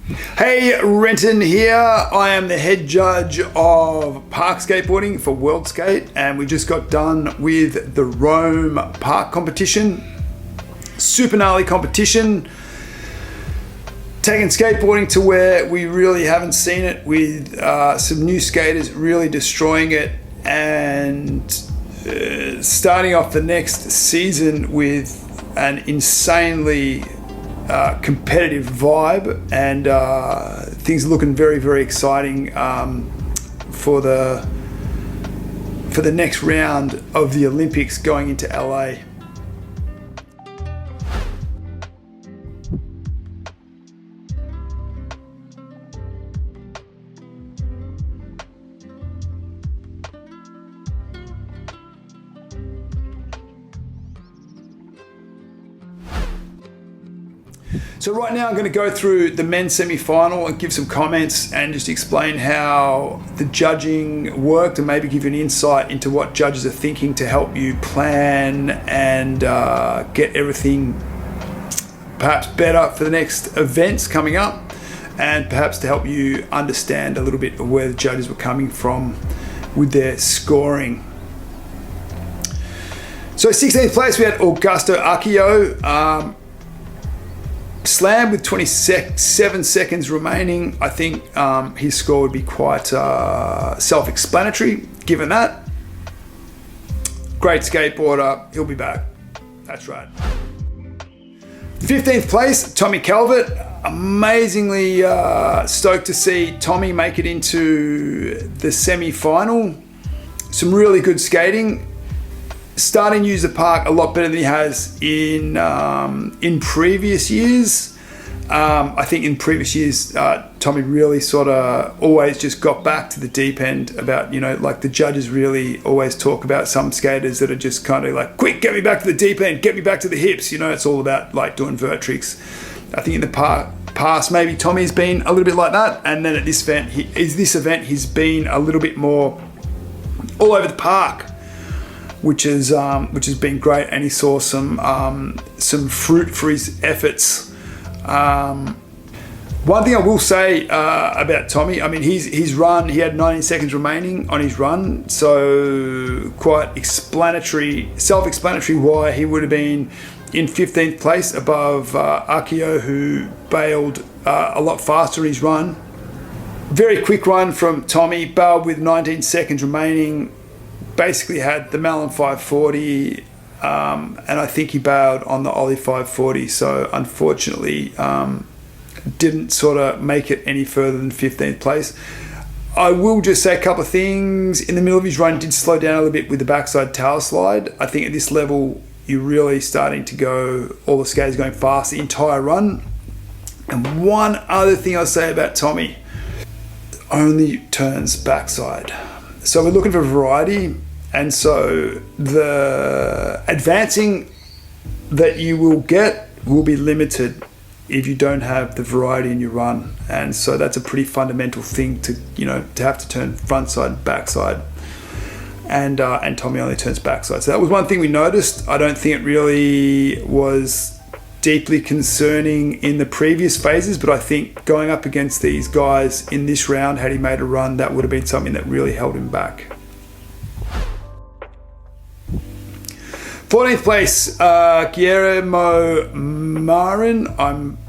Hey, Renton here. I am the head judge of park skateboarding for World Skate, and we just got done with the Rome park competition. Super gnarly competition. Taking skateboarding to where we really haven't seen it, with some new skaters really destroying it, and starting off the next season with an insanely competitive vibe, and things are looking very, very exciting for the next round of the Olympics going into LA. So right now I'm going to go through the men's semi-final and give some comments and just explain how the judging worked, and maybe give you an insight into what judges are thinking to help you plan and get everything perhaps better for the next events coming up, and perhaps to help you understand a little bit of where the judges were coming from with their scoring. So 16th place we had Augusto Accio. Slam with 27 seconds remaining. I think his score would be quite self-explanatory given that. Great skateboarder, he'll be back. That's right. 15th place, Tommy Calvert. Amazingly stoked to see Tommy make it into the semi-final. Some really good skating. Starting to use the park a lot better than he has in previous years. I think in previous years, Tommy really sort of always just got back to the deep end about, like the judges really always talk about some skaters that are just kind of like, quick, get me back to the deep end, get me back to the hips. It's all about like doing vert tricks. I think in the past, maybe Tommy's been a little bit like that. And then at this event, he's been a little bit more all over the park, which has been great, and he saw some fruit for his efforts. One thing I will say about Tommy, I mean, his run, he had 19 seconds remaining on his run, so quite self-explanatory why he would have been in 15th place above Accio, who bailed a lot faster in his run. Very quick run from Tommy, bailed with 19 seconds remaining. Basically had the Melon 540, and I think he bailed on the Ollie 540, so unfortunately didn't sort of make it any further than 15th place. I will just say a couple of things. In the middle of his run, did slow down a little bit with the backside tower slide. I think at this level, you're really starting to go, all the skaters going fast the entire run. And one other thing I'll say about Tommy, only turns backside. So we're looking for variety. And so the advancing that you will get will be limited if you don't have the variety in your run. And so that's a pretty fundamental thing to have to turn front side and backside. And Tommy only turns backside. So that was one thing we noticed. I don't think it really was deeply concerning in the previous phases, but I think going up against these guys in this round, had he made a run, that would have been something that really held him back. 14th place, Guillermo Marin.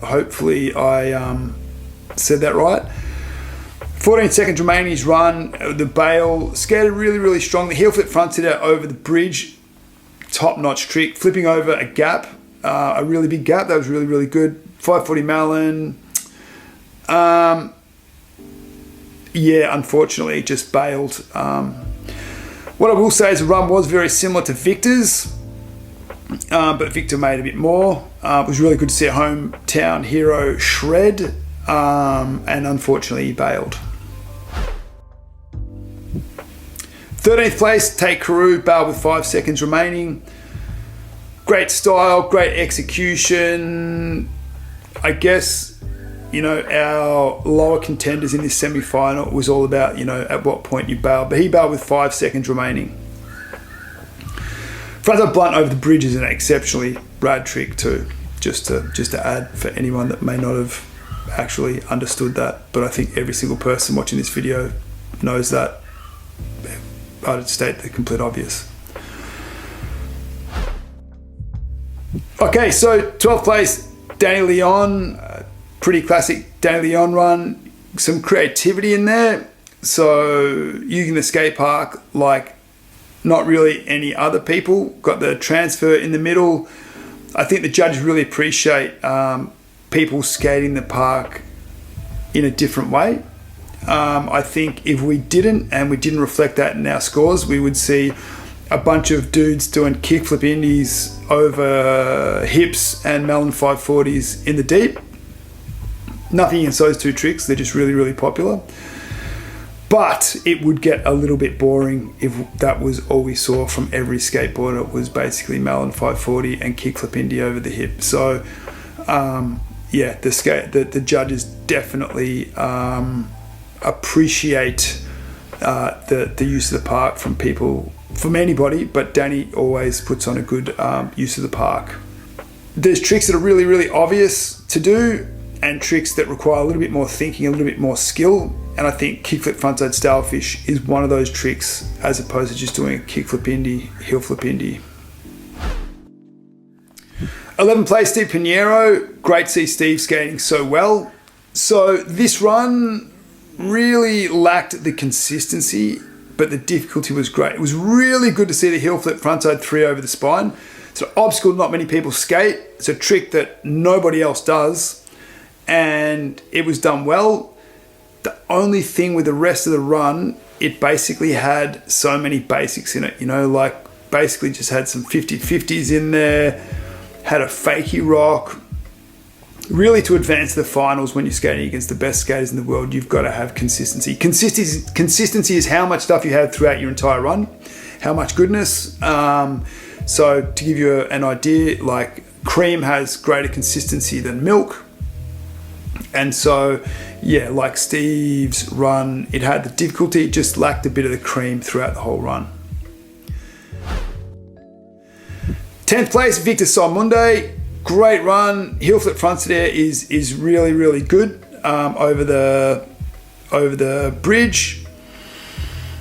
Hopefully I said that right. 14 seconds remaining his run. The bail, skated really, really strong. The heel flip front sitter over the bridge. Top-notch trick. Flipping over a gap, a really big gap. That was really, really good. 540 Malin. Unfortunately, just bailed. What I will say is the run was very similar to Victor's. But Victor made a bit more. It was really good to see a hometown hero shred, and unfortunately he bailed. 13th place, Tate Carew, bailed with 5 seconds remaining. Great style, great execution. I guess, our lower contenders in this semi-final was all about, at what point you bail. But he bailed with 5 seconds remaining. Frontside blunt over the bridge is an exceptionally rad trick too. Just to add for anyone that may not have actually understood that, but I think every single person watching this video knows that. I'd state the complete obvious. Okay, so 12th place, Danny Leon, pretty classic Danny Leon run, some creativity in there. So using the skate park like not really any other people, got the transfer in the middle. I think the judges really appreciate people skating the park in a different way. I think if we didn't, and we didn't reflect that in our scores, we would see a bunch of dudes doing kickflip indies over hips and Melon 540s in the deep. Nothing against those two tricks, they're just really, really popular. But it would get a little bit boring if that was all we saw from every skateboarder. It was basically Melon 540 and kickflip indie over the hip. So yeah, the judges definitely appreciate the use of the park from people, from anybody, but Danny always puts on a good use of the park. There's tricks that are really, really obvious to do and tricks that require a little bit more thinking, a little bit more skill. And I think kickflip frontside stalefish is one of those tricks, as opposed to just doing a kickflip indie, heel flip indie. 11th place, Steve Pinheiro. Great to see Steve skating so well. So this run really lacked the consistency, but the difficulty was great. It was really good to see the heel flip frontside 3 over the spine. It's an obstacle not many people skate. It's a trick that nobody else does, and it was done well. The only thing with the rest of the run, it basically had so many basics in it, you know, like basically just had some 50-50s in there, had a fakie rock. Really, to advance the finals when you're skating against the best skaters in the world, you've got to have consistency. Consistency is how much stuff you have throughout your entire run, how much goodness. So to give you an idea, like cream has greater consistency than milk. And so, yeah, like Steve's run, it had the difficulty, it just lacked a bit of the cream throughout the whole run. 10th place, Victor Salmonde. Great run. Heel flip fronts there is really, really good over the bridge.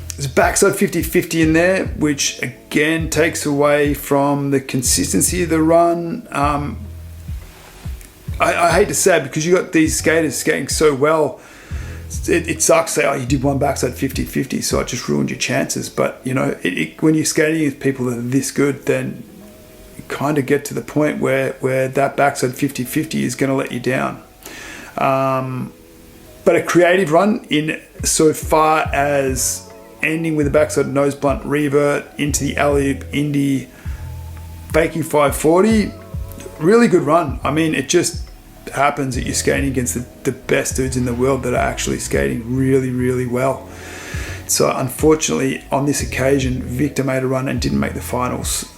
There's a backside 50-50 in there, which again takes away from the consistency of the run. I hate to say it, because you got these skaters skating so well. It sucks to say, oh, you did one backside 50-50, so it just ruined your chances. But you know, when you're skating with people that are this good, then you kind of get to the point where that backside 50-50 is going to let you down. But a creative run in so far as ending with a backside nose blunt revert into the alley-oop indie fakie 540. Really good run. I mean, it just happens that you're skating against the best dudes in the world that are actually skating really, really well. So unfortunately, on this occasion, Victor made a run and didn't make the finals.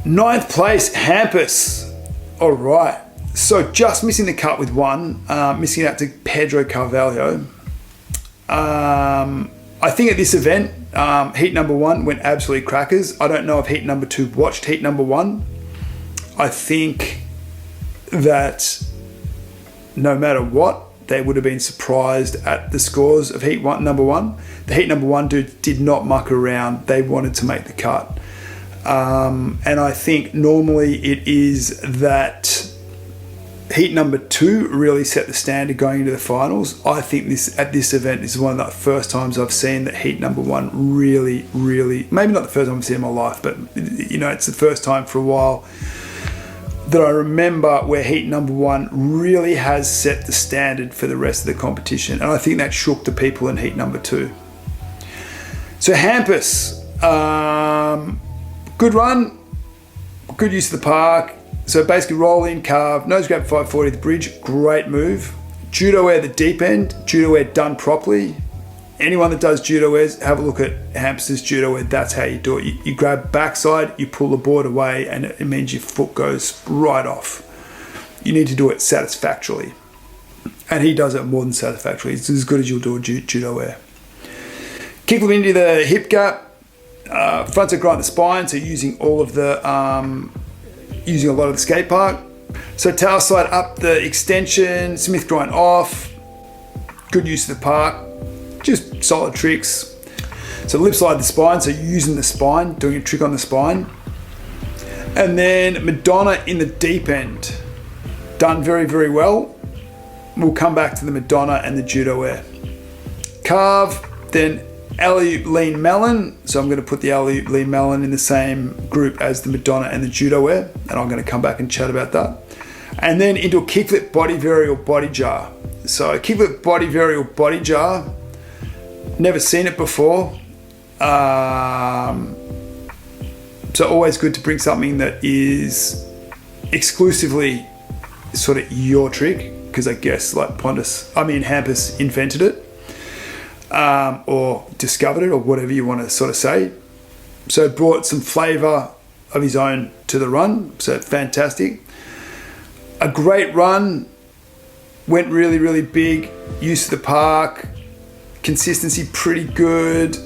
9th place, Hampus. All right. So just missing the cut with one, missing out to Pedro Carvalho. I think at this event, heat number 1 went absolutely crackers. I don't know if heat number 2 watched heat number 1. I think that no matter what, they would have been surprised at the scores of heat number 1. The heat number 1 dude did not muck around. They wanted to make the cut. And I think normally it is that heat number 2 really set the standard going into the finals. I think at this event is one of the first times I've seen that heat number 1 really, really, maybe not the first time I've seen it in my life, but you know, it's the first time for a while that I remember where heat number 1 really has set the standard for the rest of the competition. And I think that shook the people in heat number 2. So Hampus, good run, good use of the park. So basically roll in, carve, nose grab 540 the bridge, great move. Judo air the deep end, judo air done properly. Anyone that does judo airs, have a look at Hampus's judo air, that's how you do it. You grab backside, you pull the board away, and it means your foot goes right off. You need to do it satisfactorily. And he does it more than satisfactorily. It's as good as you'll do a judo air. Kickflip into the hip gap, frontside grind the spine, so using all of the using a lot of the skate park. So tail slide up the extension, Smith grind off, good use of the park, just solid tricks. So lip slide the spine, so using the spine, doing a trick on the spine. And then Madonna in the deep end, done very, very well. We'll come back to the Madonna and the judo air. Carve, then alley-oop lean melon. So I'm going to put the alley-oop lean melon in the same group as the Madonna and the judo air, and I'm going to come back and chat about that. And then into a kickflip body varial body jar. So kickflip body varial body jar, never seen it before. So always good to bring something that is exclusively sort of your trick, because I guess like Hampus invented it, or discovered it, or whatever you want to sort of say. So brought some flavour of his own to the run, so fantastic. A great run, went really, really big, use of the park, consistency pretty good,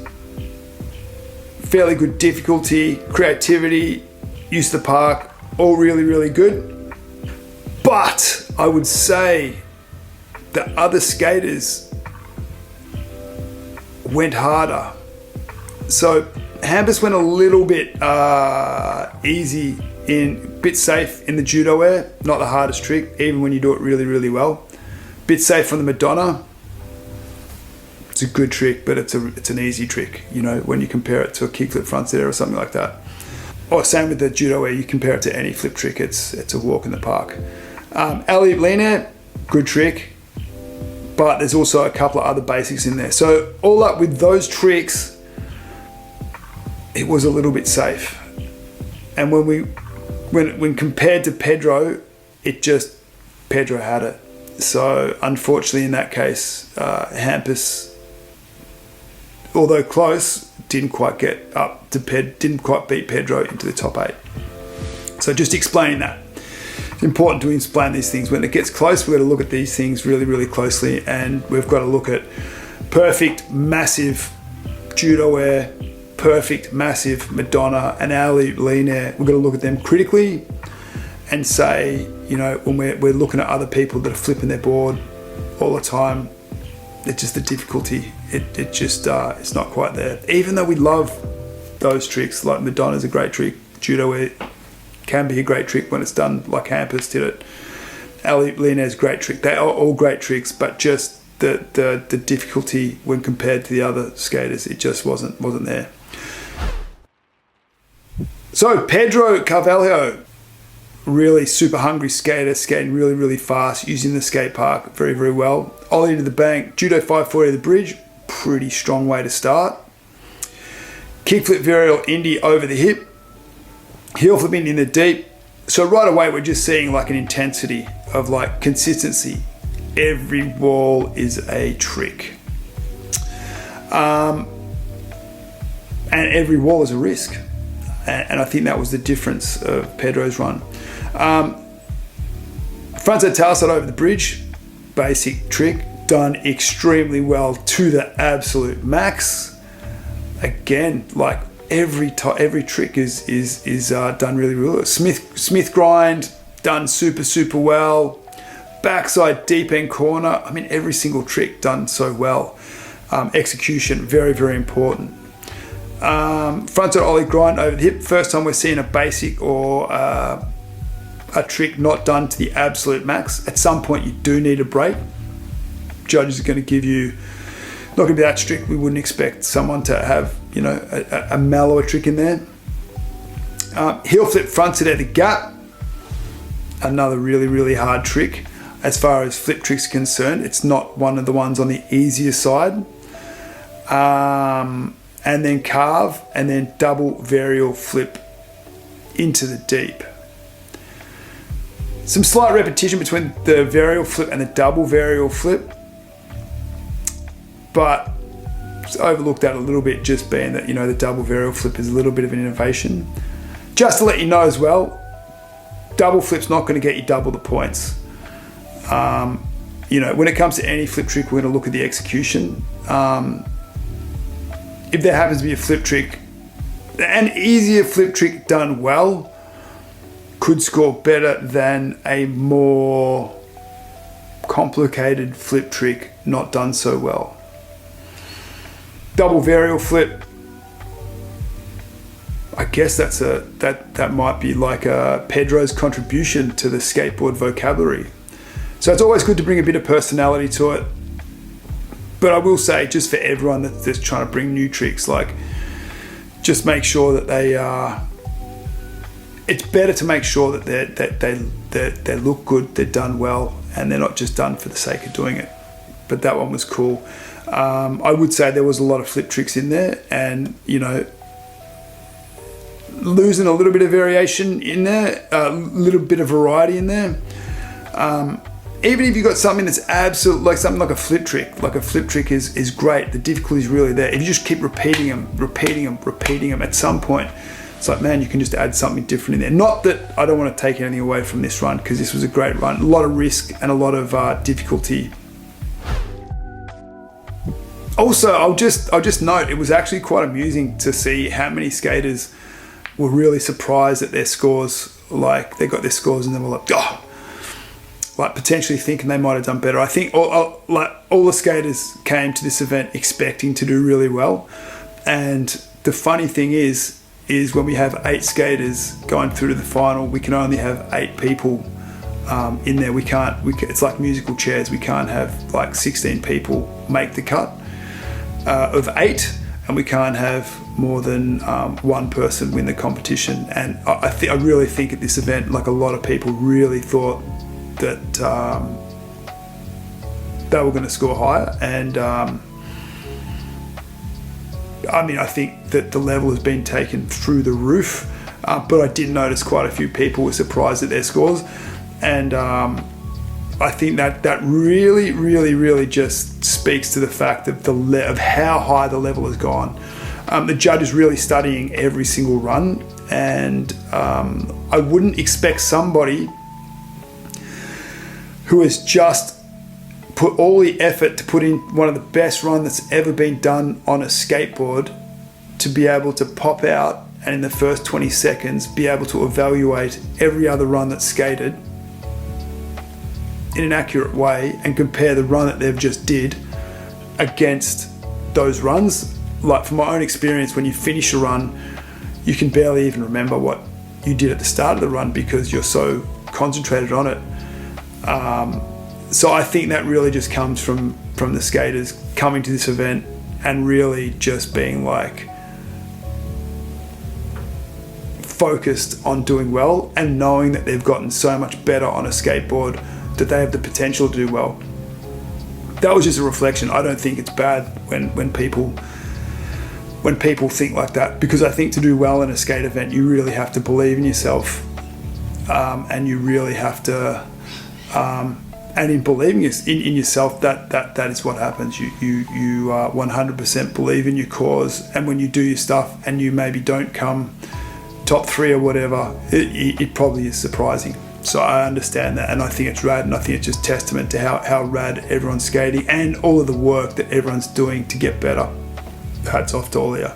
fairly good difficulty, creativity, use of the park, all really, really good. But I would say the other skaters went harder. So Hampus went a little bit easy, bit safe in the judo air, not the hardest trick, even when you do it really, really well. Bit safe from the Madonna. It's a good trick, but it's an easy trick, when you compare it to a kickflip frontside air or something like that. Or same with the judo air, you compare it to any flip trick, it's a walk in the park. Alley-oop lean air, good trick, but there's also a couple of other basics in there. So all up with those tricks, it was a little bit safe. And when compared to Pedro, Pedro had it. So unfortunately in that case, Hampus, although close, didn't quite get up to didn't quite beat Pedro into the top 8. So just explaining that. It's important to explain these things. When it gets close, we've got to look at these things really, really closely, and we've got to look at perfect, massive judo air, perfect, massive Madonna, and alley-oop lean air. We've got to look at them critically and say, when we're looking at other people that are flipping their board all the time, it's just the difficulty. It's not quite there. Even though we love those tricks, like Madonna's a great trick, judo air can be a great trick when it's done like Hampus did it. alley-oop lean air is a great trick. They are all great tricks, but just the difficulty when compared to the other skaters, it just wasn't there. So Pedro Carvalho, really super hungry skater, skating really, really fast, using the skate park very, very well. Ollie to the bank, judo 540 to the bridge, pretty strong way to start. Kickflip varial indie over the hip, heel flip in the deep. So right away we're just seeing like an intensity of like consistency. Every wall is a trick. And every wall is a risk. And I think that was the difference of Pedro's run. Frontside tailslide over the bridge, basic trick, done extremely well to the absolute max. Again, like every trick is done really, really well. Smith grind, done super, super well. Backside deep end corner, I mean every single trick done so well. Execution, very, very important. Frontside ollie grind over the hip. First time we're seeing a basic or a trick not done to the absolute max. At some point you do need a break. Judges are going to give you, not going to be that strict. We wouldn't expect someone to have, a mellower trick in there. Heel flip frontside at the gap. Another really, really hard trick. As far as flip tricks are concerned, it's not one of the ones on the easier side. And then carve, and then double varial flip into the deep. Some slight repetition between the varial flip and the double varial flip, but it's overlooked that a little bit, just being that, the double varial flip is a little bit of an innovation. Just to let you know as well, double flip's not going to get you double the points. When it comes to any flip trick, we're going to look at the execution. If there happens to be a flip trick, an easier flip trick done well could score better than a more complicated flip trick not done so well. Double varial flip, I guess that might be like a Pedro's contribution to the skateboard vocabulary. So it's always good to bring a bit of personality to it. But I will say, just for everyone that's trying to bring new tricks, like, just make sure that they are. It's better to make sure that they look good, they're done well, and they're not just done for the sake of doing it. But that one was cool. I would say there was a lot of flip tricks in there, and losing a little bit of variation in there, a little bit of variety in there. Even if you've got something that's absolute, like something like a flip trick is great. The difficulty is really there. If you just keep repeating them, at some point, it's like, man, you can just add something different in there. Not that I don't want to take anything away from this run, because this was a great run. A lot of risk and a lot of difficulty. Also, I'll just note, it was actually quite amusing to see how many skaters were really surprised at their scores. Like, they got their scores and they were like, oh, like potentially thinking they might have done better. I think all the skaters came to this event expecting to do really well. And the funny thing is when we have 8 skaters going through to the final, we can only have 8 people in there. It's like musical chairs. We can't have like 16 people make the cut of 8, and we can't have more than one person win the competition. And I really think at this event, like, a lot of people really thought that they were going to score higher. And I think that the level has been taken through the roof, but I did notice quite a few people were surprised at their scores. And I think that really, really, really just speaks to the fact of of how high the level has gone. The judge is really studying every single run, and I wouldn't expect somebody who has just put all the effort to put in one of the best runs that's ever been done on a skateboard to be able to pop out and in the first 20 seconds be able to evaluate every other run that's skated in an accurate way and compare the run that they've just did against those runs. Like, from my own experience, when you finish a run, you can barely even remember what you did at the start of the run because you're so concentrated on it. So I think that really just comes from the skaters coming to this event and really just being like focused on doing well and knowing that they've gotten so much better on a skateboard that they have the potential to do well. That was just a reflection. I don't think it's bad when people think like that, because I think to do well in a skate event, you really have to believe in yourself, and you really have to. And in believing in yourself, that is what happens. You 100% believe in your cause, and when you do your stuff and you maybe don't come top 3 or whatever, it probably is surprising. So I understand that, and I think it's rad, and I think it's just testament to how rad everyone's skating and all of the work that everyone's doing to get better. Hats off to all of you.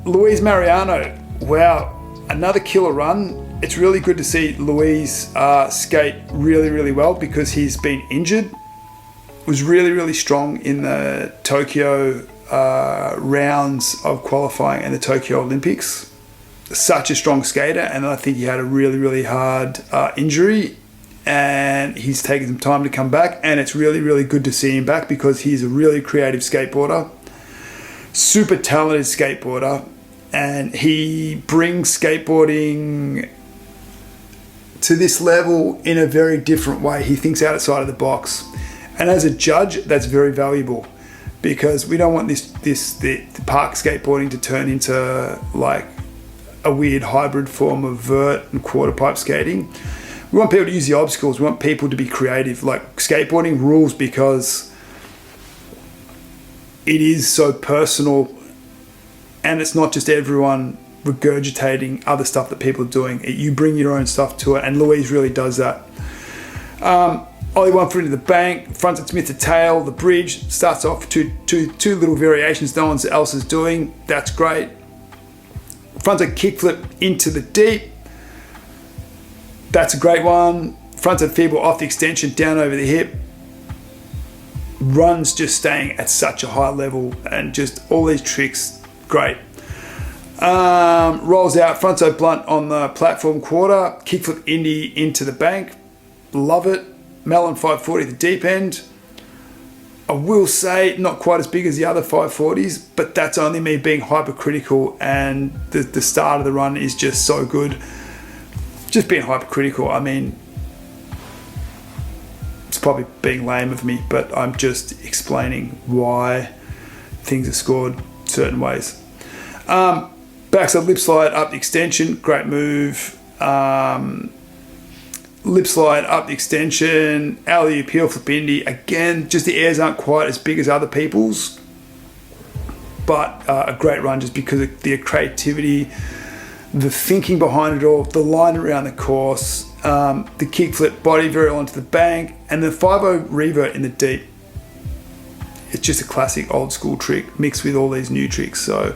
Luis Mariano, wow, another killer run. It's really good to see Luis skate really, really well because he's been injured. Was really, really strong in the Tokyo rounds of qualifying and the Tokyo Olympics. Such a strong skater, and I think he had a really, really hard injury, and he's taken some time to come back, and it's really, really good to see him back because he's a really creative skateboarder, super talented skateboarder, and he brings skateboarding to this level in a very different way. He thinks outside of the box, and as a judge, that's very valuable because we don't want the park skateboarding to turn into like a weird hybrid form of vert and quarter pipe skating. We want people to use the obstacles. We want people to be creative. Like, skateboarding rules because it is so personal, and it's not just everyone regurgitating other stuff that people are doing. You bring your own stuff to it, and Louise really does that. Ollie 1 foot into the bank, fronted Smith to tail, the bridge starts off two little variations no one else is doing. That's great. Frontside kickflip into the deep. That's a great one. Frontside feeble off the extension, down over the hip. Runs just staying at such a high level, and just all these tricks, great. Rolls out, frontside blunt on the platform quarter, kickflip indie into the bank. Love it. Melon 540 at the deep end. I will say not quite as big as the other 540s, but that's only me being hypercritical, and the start of the run is just so good. Just being hypercritical, I mean, it's probably being lame of me, but I'm just explaining why things are scored certain ways. Backside lip slide up the extension, great move. Lip slide up the extension, alley-oop heel flip indie. Again, just the airs aren't quite as big as other people's, but a great run just because of the creativity, the thinking behind it all, the line around the course, the kickflip body varial onto the bank, and the 5-0 revert in the deep. It's just a classic old school trick mixed with all these new tricks. So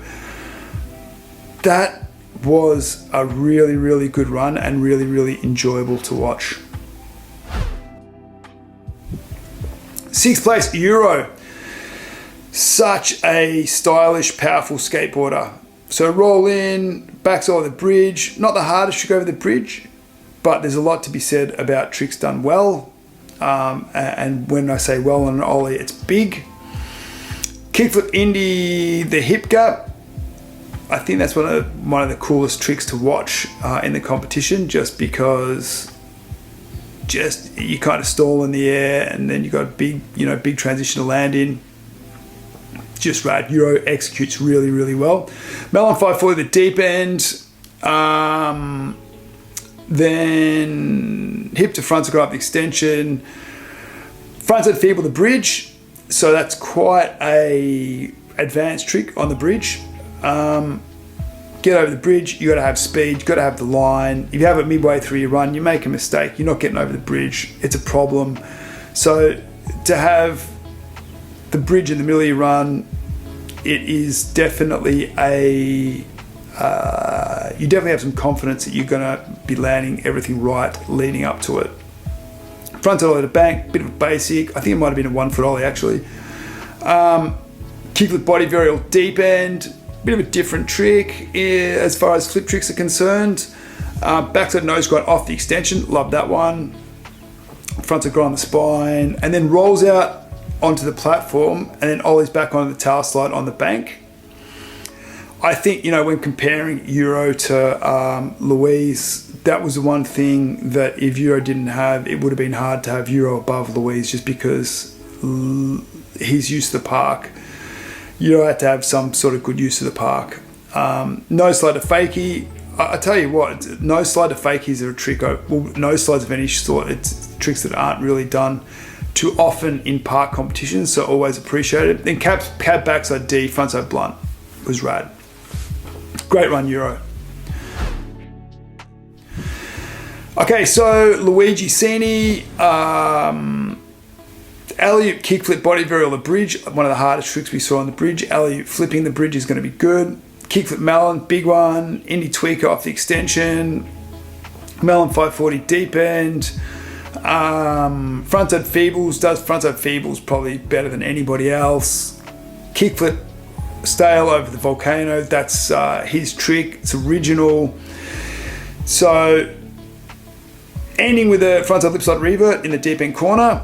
that was a really, really good run and really, really enjoyable to watch. 6th place, Euro. Such a stylish, powerful skateboarder. So roll in, backside of the bridge. Not the hardest trick over the bridge, but there's a lot to be said about tricks done well. And when I say well on an ollie, it's big. Kickflip indie, the hip gap. I think that's one of the coolest tricks to watch in the competition, just because you kind of stall in the air and then you got big transition to land in. Just rad. Euro executes really, really well. Melon 540 the deep end. Then hip to front to go up the extension. Frontside feeble the bridge. So that's quite a advanced trick on the bridge. Get over the bridge, you got to have speed, you got to have the line. If you have it midway through your run, you make a mistake, you're not getting over the bridge, it's a problem. So to have the bridge in the middle of your run, it is definitely you definitely have some confidence that you're going to be landing everything right leading up to it. Frontside ollie to bank, bit of a basic, I think it might have been a 1 foot ollie actually. Kickflip body varial deep end, bit of a different trick as far as flip tricks are concerned. Backside nose grind off the extension, love that one. Frontside grind on the spine, and then rolls out onto the platform, and then ollies back onto the tail slide on the bank. I think, when comparing Euro to Louise, that was the one thing that if Euro didn't have, it would have been hard to have Euro above Louise, just because he's used to the park. You had to have some sort of good use of the park. No slide to fakie. I tell you what, no slide to fakies are a trick. No slides of any sort. It's tricks that aren't really done too often in park competitions, so always appreciated. Then cab backside D, frontside blunt was rad. Great run, Euro. Okay, so Luigi Cini. Alley-oop kickflip body varial the bridge, one of the hardest tricks we saw on the bridge. Alley-oop flipping the bridge is going to be good. Kickflip melon, big one. Indie tweaker off the extension. Melon 540 deep end. Frontside feebles, does frontside feebles probably better than anybody else. Kickflip stale over the volcano, that's his trick, it's original. So ending with a frontside lip slide revert in the deep end corner.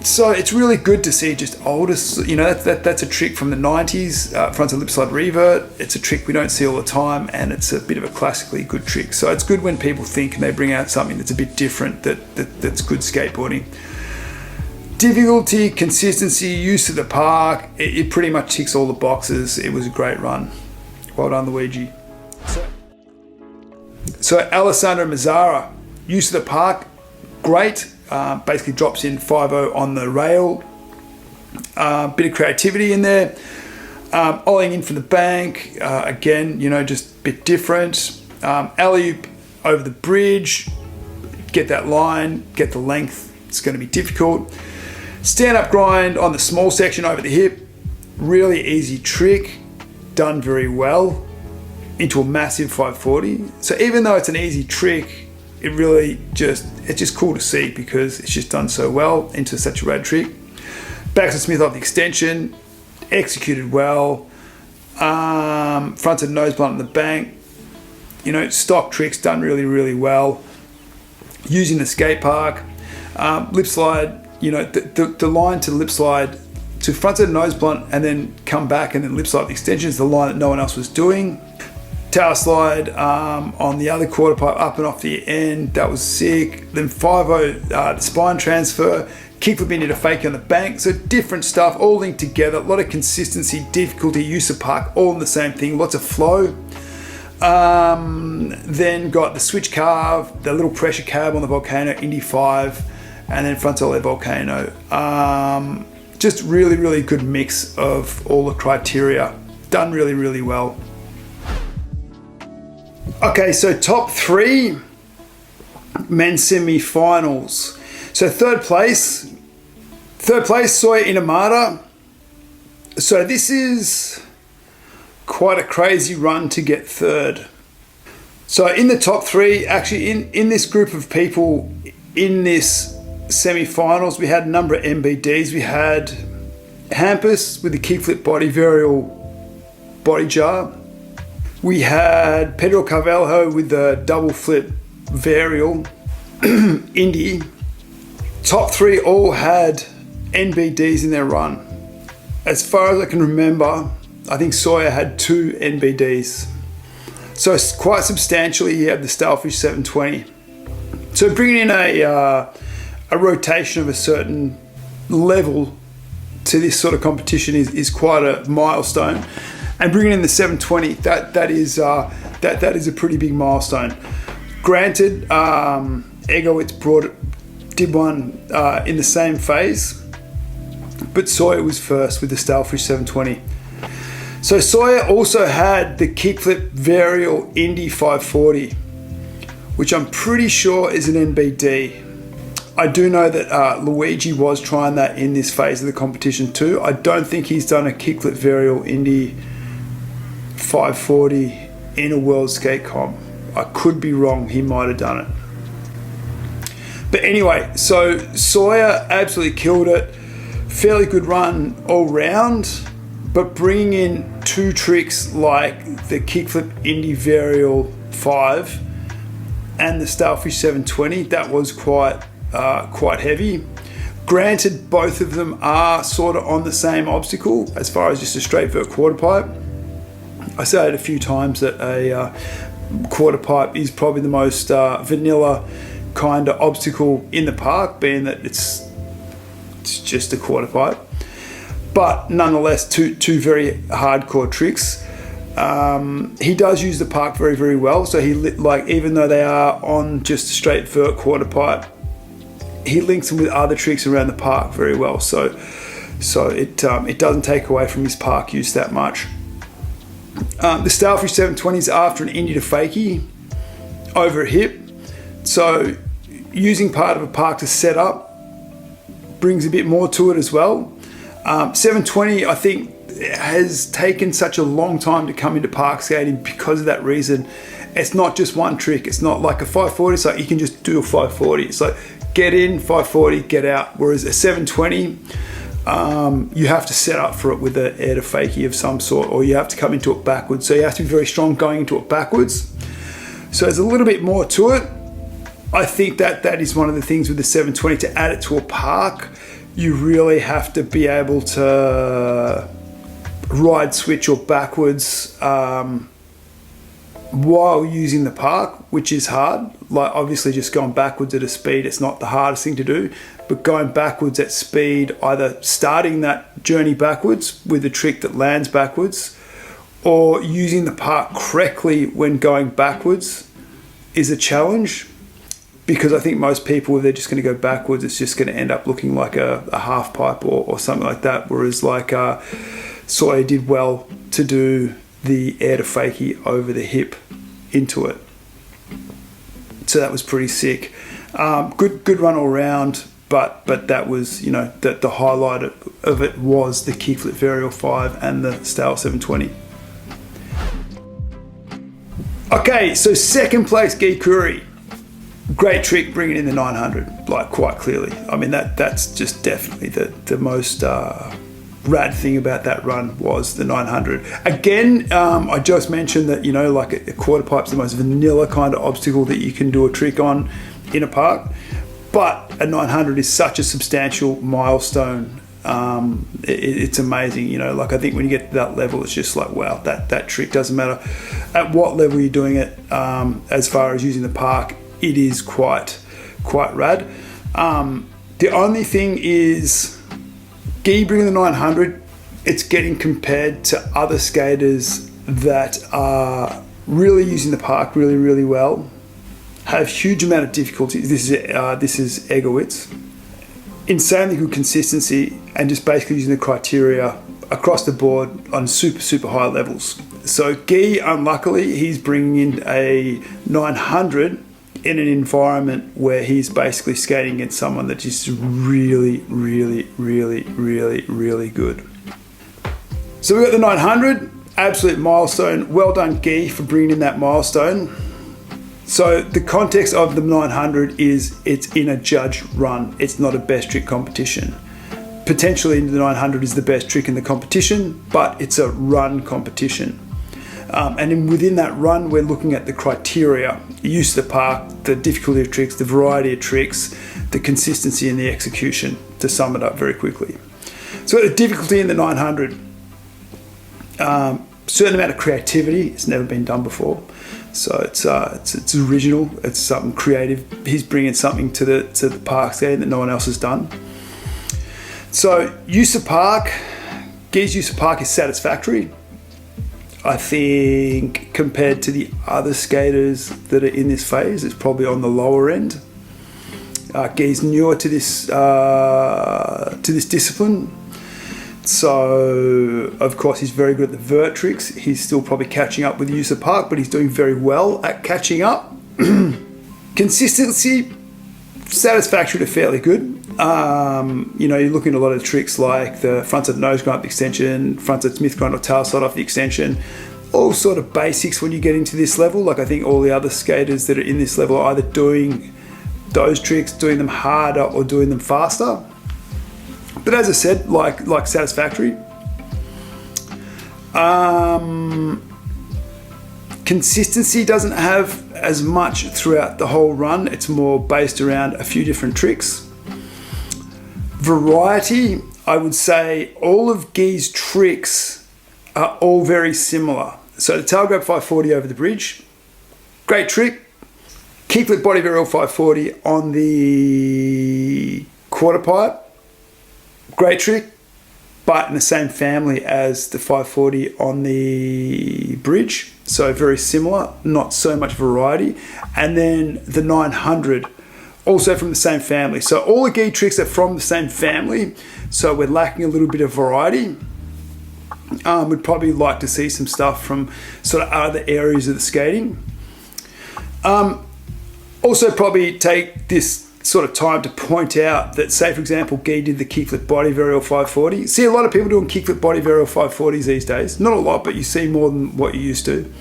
So it's really good to see just older, that's a trick from the 90s, frontside lip slide revert. It's a trick we don't see all the time, and it's a bit of a classically good trick. So it's good when people think and they bring out something that's a bit different, that's good skateboarding. Difficulty, consistency, use of the park, it pretty much ticks all the boxes. It was a great run. Well done, Luigi. So Alessandro Mazzara, use of the park, great. Basically drops in 5-0 on the rail. Bit of creativity in there. Ollieing in from the bank, again, just a bit different. Alley-oop over the bridge, get that line, get the length, it's going to be difficult. Stand-up grind on the small section over the hip, really easy trick, done very well. into a massive 540. So even though it's an easy trick, it's just cool to see because it's just done so well into such a rad trick. Baxter Smith off the extension, executed well. Fronted nose blunt in the bank. You know, stock tricks done really, really well. Using the skate park. Lip slide, you know, the line to lip slide to fronted nose blunt and then come back and then lip slide the extension is the line that no one else was doing. Tower slide on the other quarter pipe up and off the end, that was sick. Then 5-0 the spine transfer, kickflip into the fake on the bank. So different stuff all linked together, a lot of consistency, difficulty, use of park, all in the same thing, lots of flow. Then got the switch carve, the little pressure cab on the Volcano, Indy 5, and then frontal air Volcano. Just really, really good mix of all the criteria. Done really, really well. Okay, so top 3 men's semi-finals. So third place, Sawyer Inamata. So this is quite a crazy run to get third. So in the top 3, actually in this group of people in this semi-finals, we had a number of MBDs. We had Hampus with the kickflip body varial body jar. We had Pedro Carvalho with the double flip varial Indy. Top 3 all had NBDs in their run. As far as I can remember, I think Sawyer had 2 NBDs. So quite substantially he had the Starfish 720. So bringing in a rotation of a certain level to this sort of competition is quite a milestone. And bringing in the 720, that is a pretty big milestone. Granted, Egowitz did one in the same phase, but Sawyer was first with the Starfish 720. So Sawyer also had the kickflip varial Indy 540, which I'm pretty sure is an NBD. I do know that Luigi was trying that in this phase of the competition too. I don't think he's done a kickflip varial Indy 540 in a World Skate Comp. I could be wrong, he might have done it. But anyway, so Sawyer absolutely killed it. Fairly good run all round, but bringing in 2 tricks like the kickflip Indy varial 5 and the Starfish 720, that was quite heavy. Granted, both of them are sort of on the same obstacle as far as just a straight vert quarter pipe. I said it a few times that a quarter pipe is probably the most vanilla kind of obstacle in the park, being that it's just a quarter pipe. But nonetheless, two very hardcore tricks. He does use the park very, very well. So even though they are on just a straight vert quarter pipe, he links them with other tricks around the park very well. So it doesn't take away from his park use that much. The Starfish 720 is after an Indy to fakie over a hip. So using part of a park to set up brings a bit more to it as well. 720, I think, has taken such a long time to come into park skating because of that reason. It's not just one trick. It's not like a 540. So you can just do a 540. It's like get in, 540, get out. Whereas a 720, you have to set up for it with an air to fakie of some sort, or you have to come into it backwards. So you have to be very strong going into it backwards. So there's a little bit more to it. I think that is one of the things with the 720. To add it to a park, you really have to be able to ride switch or backwards while using the park, which is hard. Like obviously just going backwards at a speed, it's not the hardest thing to do, but going backwards at speed, either starting that journey backwards with a trick that lands backwards, or using the park correctly when going backwards is a challenge. Because I think most people, if they're just going to go backwards, it's just going to end up looking like a half pipe or something like that. Whereas like Sawyer did well to do the air to fakie over the hip into it. So that was pretty sick. Good run all round, but that was, the highlight of it was the kickflip varial 5 and the stale 720. Okay, so second place, Guy Curry. Great trick bringing in the 900, like quite clearly. I mean, that's just definitely the most rad thing about that run was the 900. Again, I just mentioned that, you know, like a quarter pipe's the most vanilla kind of obstacle that you can do a trick on in a park. But a 900 is such a substantial milestone. It's amazing, you know, like I think when you get to that level, it's just like, wow, that trick doesn't matter at what level you're doing it. As far as using the park, it is quite rad. The only thing is, Guy bringing the 900, it's getting compared to other skaters that are really using the park really well, have huge amount of difficulty. This is Egowitz. Insanely good consistency and just basically using the criteria across the board on super high levels. So Guy, unluckily, he's bringing in a 900 in an environment where he's basically skating against someone that is really good. So we got the 900, absolute milestone. Well done, Guy, for bringing in that milestone. So the context of the 900 is it's in a judge run. It's not a best trick competition. Potentially the 900 is the best trick in the competition, but it's a run competition. And then within that run, we're looking at the criteria, the use of the park, the difficulty of tricks, the variety of tricks, the consistency and the execution, to sum it up very quickly. So the difficulty in the 900, certain amount of creativity. It's never been done before. So it's original. It's something creative. He's bringing something to the park skating that no one else has done. So use of park, Guy's use of park is satisfactory. I think compared to the other skaters that are in this phase, it's probably on the lower end. Guy's newer to this discipline. So, of course, he's very good at the vert tricks. He's still probably catching up with the use of park, but he's doing very well at catching up. Consistency, satisfactory to fairly good. You know, you're looking at a lot of tricks like the frontside nose grind off the extension, frontside Smith grind or tail slide off the extension. All sort of basics when you get into this level. Like I think all the other skaters that are in this level are either doing those tricks, doing them harder or doing them faster. But as I said, like satisfactory. Consistency doesn't have as much throughout the whole run. It's more based around a few different tricks. Variety, I would say all of Guy's tricks are all very similar. So the tail grab 540 over the bridge, great trick. Kickflip body varial 540 on the quarter pipe, great trick, but in the same family as the 540 on the bridge. So very similar, not so much variety. And then the 900, also from the same family. So all the Guy tricks are from the same family. So we're lacking a little bit of variety. We'd probably like to see some stuff from sort of other areas of the skating. Also probably take this sort of time to point out that, say for example, Guy did the kickflip body varial 540. See a lot of people doing kickflip body varial 540s these days. Not a lot, but you see more than what you used to.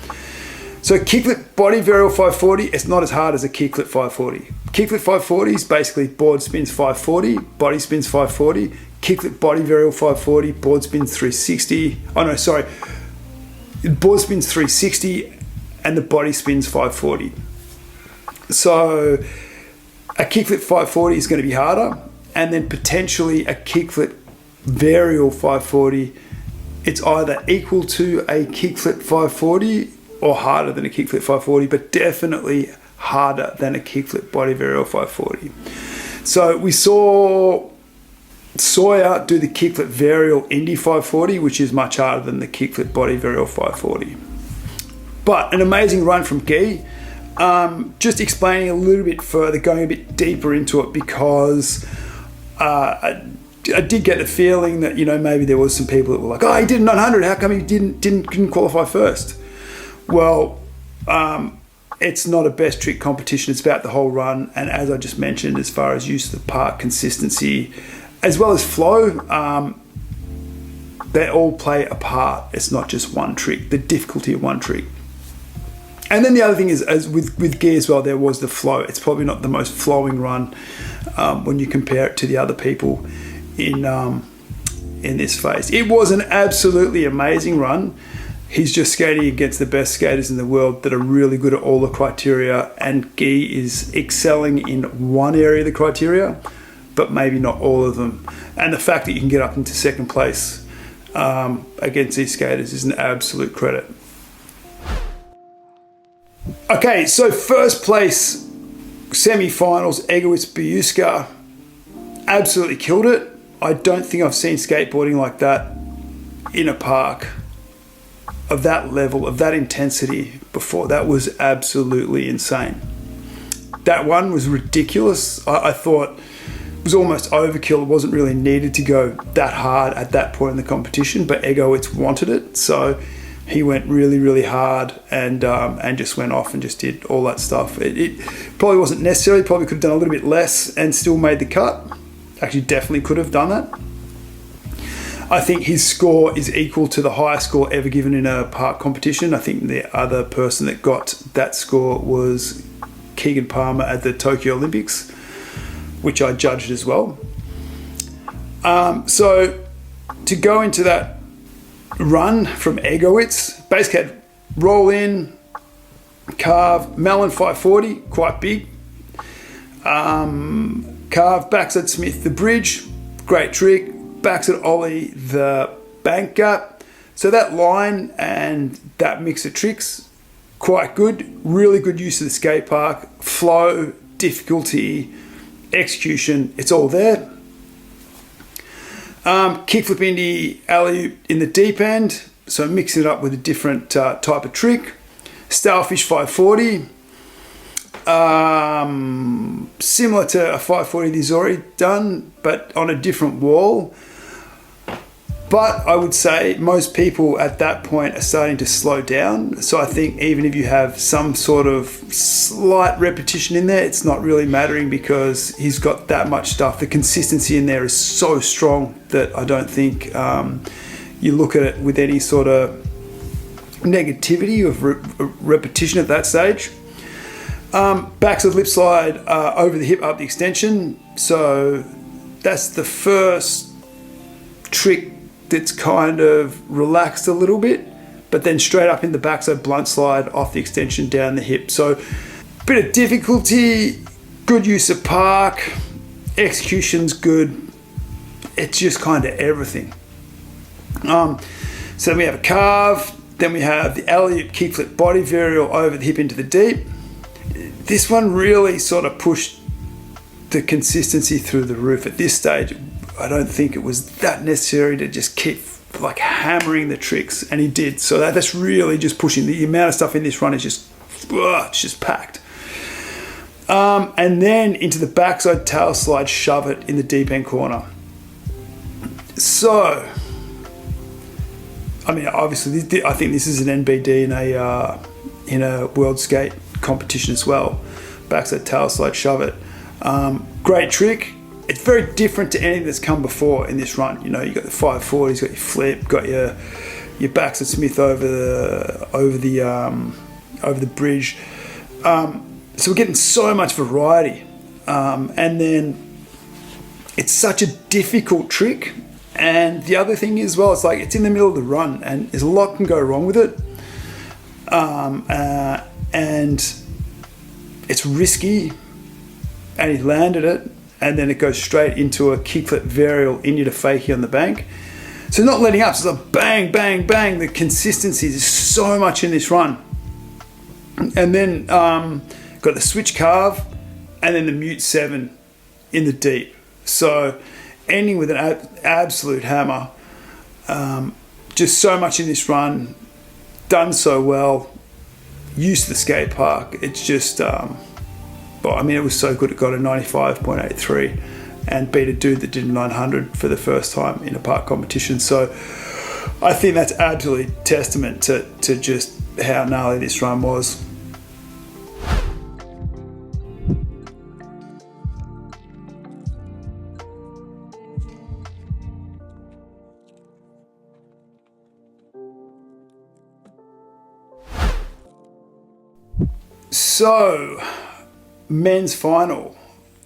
So kickflip body varial 540, it's not as hard as a kickflip 540. Kickflip 540 is basically board spins 540, body spins 540. Kickflip body varial 540, board spins 360. Oh no, sorry. Board spins 360 and the body spins 540. So a kickflip 540 is going to be harder, and then potentially a kickflip varial 540, it's either equal to a kickflip 540 or harder than a kickflip 540, but definitely harder than a kickflip body varial 540. So we saw Sawyer do the kickflip varial Indy 540, which is much harder than the kickflip body varial 540. But an amazing run from Guy. Just explaining a little bit further, going a bit deeper into it, because I did get the feeling that, you know, maybe there was some people that were like, oh, he did 900, how come he didn't qualify first? Well, it's not a best trick competition, it's about the whole run, and as I just mentioned, as far as use of the park, consistency, as well as flow, they all play a part. It's not just one trick, the difficulty of one trick. And then the other thing is, as with Guy as well, there was the flow. It's probably not the most flowing run when you compare it to the other people in this phase. It was an absolutely amazing run. He's just skating against the best skaters in the world that are really good at all the criteria, and Guy is excelling in one area of the criteria, but maybe not all of them. And the fact that you can get up into second place against these skaters is an absolute credit. Okay, so first place, semi-finals, Egowitz Biuska, absolutely killed it. I don't think I've seen skateboarding like that in a park of that level, of that intensity before. That was absolutely insane. That one was ridiculous. I thought it was almost overkill. It wasn't really needed to go that hard at that point in the competition, but Egowitz wanted it, so he went really, really hard and just went off and just did all that stuff. It probably wasn't necessary. Probably could have done a little bit less and still made the cut. Actually, definitely could have done that. I think his score is equal to the highest score ever given in a park competition. I think the other person that got that score was Keegan Palmer at the Tokyo Olympics, which I judged as well. So to go into that run from Egowitz, basically had roll in, carve, Melon 540, quite big. Carve, backside Smith, the bridge, great trick. Backside Ollie, the bank gap. So that line and that mix of tricks, quite good. Really good use of the skate park. Flow, difficulty, execution, it's all there. Kickflip indie alley in the deep end, so mix it up with a different type of trick. Starfish 540, similar to a 540 that he's already done, but on a different wall. But I would say most people at that point are starting to slow down. So I think even if you have some sort of slight repetition in there, it's not really mattering because he's got that much stuff. The consistency in there is so strong that I don't think you look at it with any sort of negativity of repetition at that stage. Backside lip slide over the hip up the extension. So that's the first trick that's kind of relaxed a little bit, but then straight up in the backside blunt slide off the extension down the hip. So bit of difficulty, good use of park, execution's good. It's just kind of everything. So then we have a carve, then we have the alley-oop kickflip body varial over the hip into the deep. This one really sort of pushed the consistency through the roof. At this stage, I don't think it was that necessary to just keep like hammering the tricks, and he did. So that's really just pushing. The amount of stuff in this run is just, it's just packed. And then into the backside tail slide, shove it in the deep end corner. So, I mean, obviously, I think this is an NBD in a world skate competition as well. Backside tail slide, shove it. Great trick. It's very different to anything that's come before in this run. You know, you got the 540s, got your flip, got your backside Smith over the bridge. So we're getting so much variety, and then it's such a difficult trick. And the other thing is, well, it's like it's in the middle of the run, and there's a lot can go wrong with it, and it's risky. And he landed it. And then it goes straight into a kickflip varial into the fakie on the bank. So not letting up. So it's like bang, bang, bang. The consistency is so much in this run. And then got the switch carve and then the mute 7 in the deep. So ending with an absolute hammer. Just so much in this run. Done so well. Used to the skate park. It's just... I mean, it was so good it got a 95.83 and beat a dude that did a 900 for the first time in a park competition. So I think that's absolutely testament to just how gnarly this run was. So, men's final.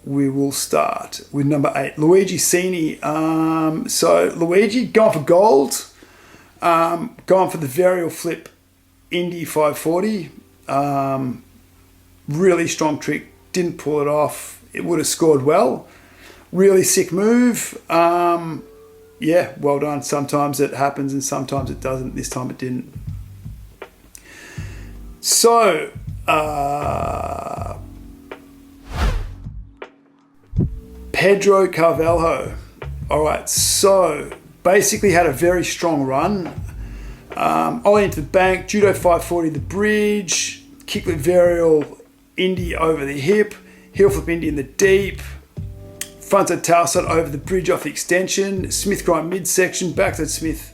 We will start with number 8, Luigi Cini. So Luigi going for gold, going for the varial flip Indy 540. Really strong trick, didn't pull it off. It would have scored well. Really sick move. Yeah, well done. Sometimes it happens and sometimes it doesn't. This time it didn't. So, Pedro Carvalho. All right, so basically had a very strong run. Ollie into the bank, judo 540 the bridge, kickflip varial Indy over the hip, heel flip Indy in the deep, frontside tail side over the bridge off the extension, Smith grind midsection, backside Smith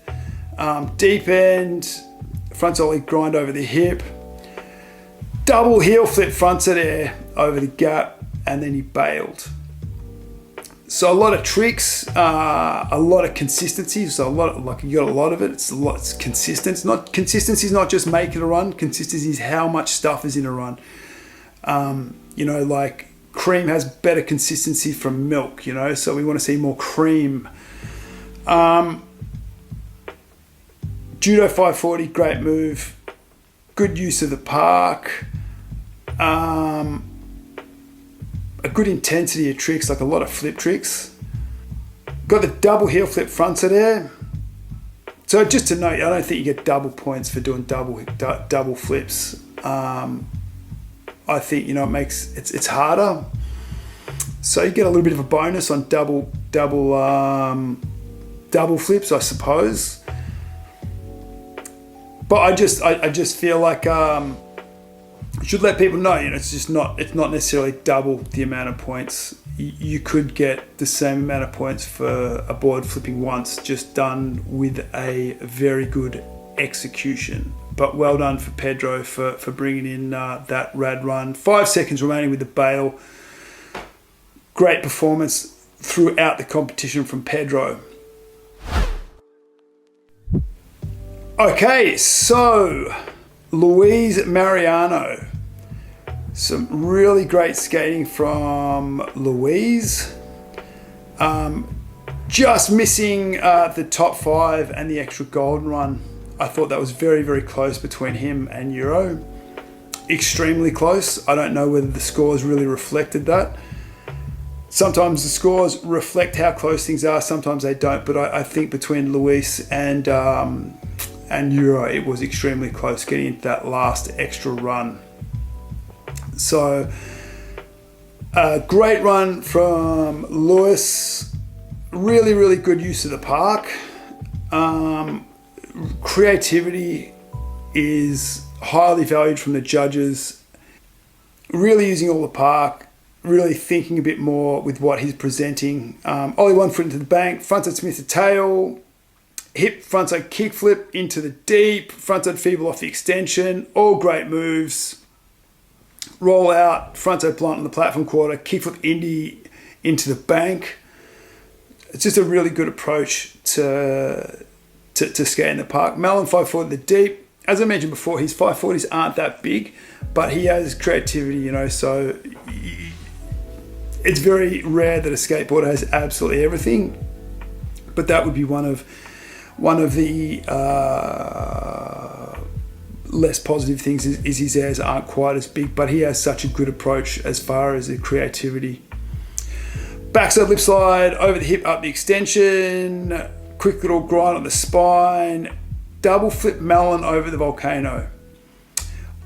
deep end, frontside Ollie grind over the hip, double heel flip frontside air over the gap, and then he bailed. So a lot of tricks, a lot of consistency. So you got a lot of it. It's consistent. Consistency is not just making a run. Consistency is how much stuff is in a run. Like cream has better consistency from milk. So we want to see more cream. Judo 540, great move. Good use of the park. A good intensity of tricks, like a lot of flip tricks. Got the double heel flip frontside air. So just to note, I don't think you get double points for doing double flips. I think it makes it's harder. So you get a little bit of a bonus on double flips, I suppose. But I just feel like should let people know, it's not necessarily double the amount of points. You could get the same amount of points for a board flipping once, just done with a very good execution. But well done for Pedro for bringing in that rad run. 5 seconds remaining with the bail. Great performance throughout the competition from Pedro. Okay, so Luis Mariano. Some really great skating from Luis. Just missing the top 5 and the extra golden run. I thought that was very, very close between him and Euro. Extremely close. I don't know whether the scores really reflected that. Sometimes the scores reflect how close things are, sometimes they don't. But I think between Luis and Euro, it was extremely close getting into that last extra run. So, great run from Luis. Really, really good use of the park. Creativity is highly valued from the judges. Really using all the park. Really thinking a bit more with what he's presenting. Ollie 1 foot into the bank. Frontside Smith to tail. Hip frontside kickflip into the deep. Frontside feeble off the extension. All great moves. Roll out, frontside blunt on the platform quarter, kickflip Indy into the bank. It's just a really good approach to skate in the park. Mellon 540 the deep. As I mentioned before, his 540s aren't that big, but he has creativity, so it's very rare that a skateboarder has absolutely everything. But that would be one of the less positive things is his airs aren't quite as big, but he has such a good approach as far as the creativity. Backside lip slide over the hip up the extension, quick little grind on the spine, double flip melon over the volcano.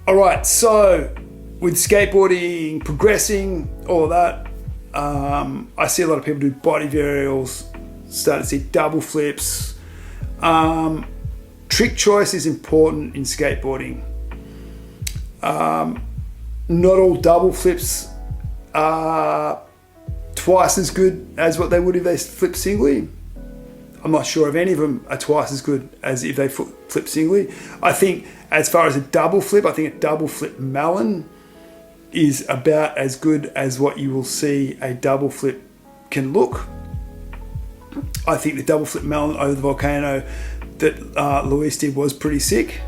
All right, so with skateboarding, progressing, all of that, I see a lot of people do body varials, start to see double flips. Trick choice is important in skateboarding. Not all double flips are twice as good as what they would if they flip singly. I'm not sure if any of them are twice as good as if they flip singly. I think as far as a double flip, I think a double flip melon is about as good as what you will see a double flip can look. I think the double flip melon over the volcano that Luis did was pretty sick.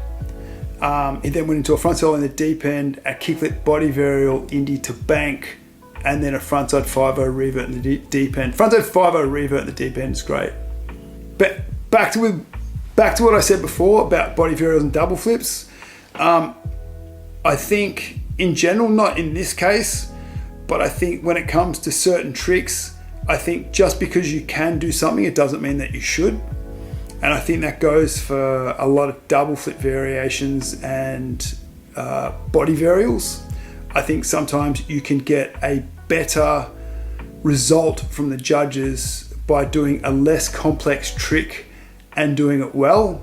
He then went into a frontside in the deep end, a kickflip body varial Indy to bank, and then a frontside 5-0 revert in the deep end. Frontside 5-0 revert in the deep end is great. But back to what I said before about body varials and double flips. I think in general, not in this case, but I think when it comes to certain tricks, I think just because you can do something, it doesn't mean that you should. And I think that goes for a lot of double flip variations and body varials. I think sometimes you can get a better result from the judges by doing a less complex trick and doing it well.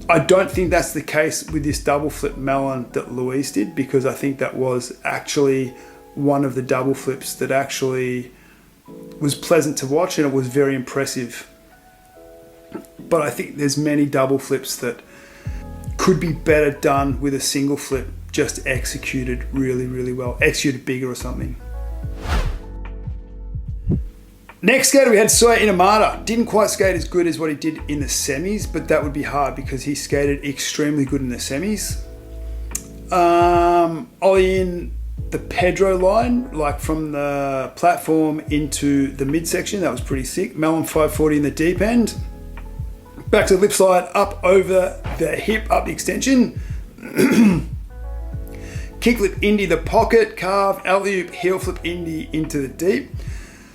I don't think that's the case with this double flip melon that Luis did, because I think that was actually one of the double flips that actually was pleasant to watch, and it was very impressive. But I think there's many double flips that could be better done with a single flip, just executed really, really well, executed bigger or something. Next skater, we had Soya Inamata. Didn't quite skate as good as what he did in the semis, but that would be hard because he skated extremely good in the semis. Ollie in the Pedro line, like from the platform into the midsection, that was pretty sick. Melon 540 in the deep end. Back to the lip slide, up over the hip, up the extension. Kickflip Indy the pocket, carve, alley-oop, heel flip Indy into the deep.